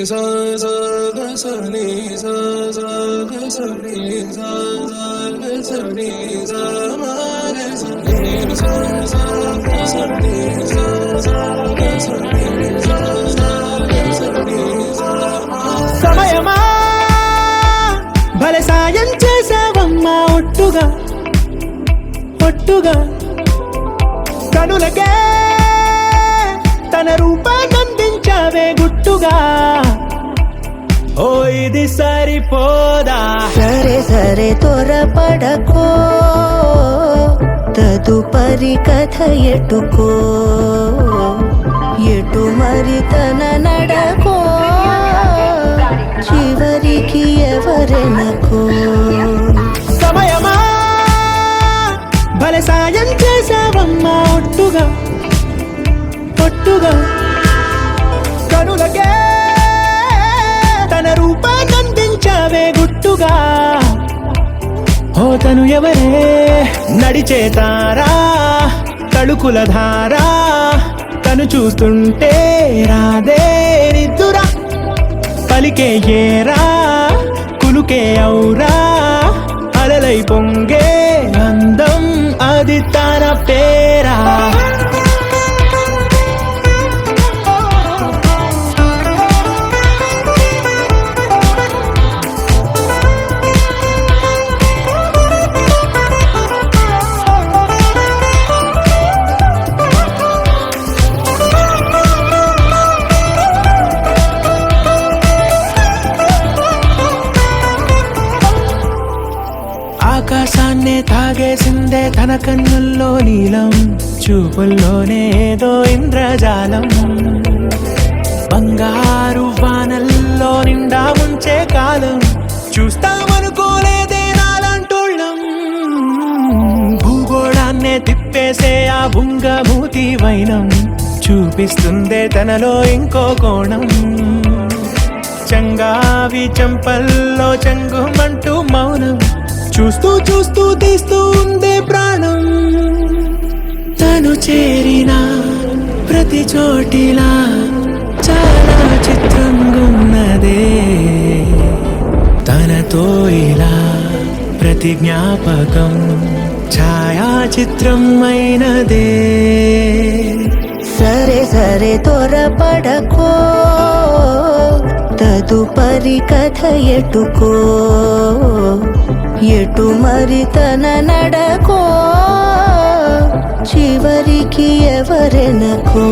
sa sa ga sa ni sa sa ga sa ni sa sa ga sa ni sa ma ga sa ni sa sa ga sa ni sa sa ga sa ni sa sa ga sa ni sa ma సమయమా భలే సాయం చేసావమ్మా ఒట్టుగా ఒట్టుగా కనులకే తన రూపాన్నందించావే గుట్టుగా ఓ ఇది సరిపోదా సరే సరే త్వరపడకో తదుపరి కథ ఎటుకో ఎటు మరి తన నడకో చివరికి ఎవరెనకో సమయమా భలే సాయం చేసావమ్మా ఒట్టుగా ఒట్టుగా కనులకే తన రూపాన్నందించావే గుట్టుగా ఓ తను ఎవరే నడిచే తారా తళుకుల ధారా తను చూస్తుంటే రాదే నిద్దురా పలికే ఏరా కులుకే ఔరా అలలై పొంగే అందం అది తన పేరా ఆకాశాన్నే తాగేసిందే తన కన్నుల్లో నీలం చూపుల్లోనే ఏదో ఇంద్రజాలం బంగారు వానల్లో నిండా ముంచే కాలం చూస్తామనుకోలేదే నాలంటోళ్ళం భూగోళాన్నే తిప్పేసే ఆ బుంగమూతి వైనం చూపిస్తుందే తనలో ఇంకో కోణం చంగావి చంపల్లో చంగుమంటూ మౌనం చూస్తూ చూస్తూ తీస్తూ ఉందే ప్రాణం తను చేరిన ప్రతి చోటిలా చాలా చిత్రంగున్నదే తనతో ఇలా ప్రతి జ్ఞాపకం ఛాయాచిత్రం అయినదే సరే సరే త్వరపడకో తదుపరి కథ ఎటుకో ఎటు మరి తన నడకో చివరికి ఎవరెనకో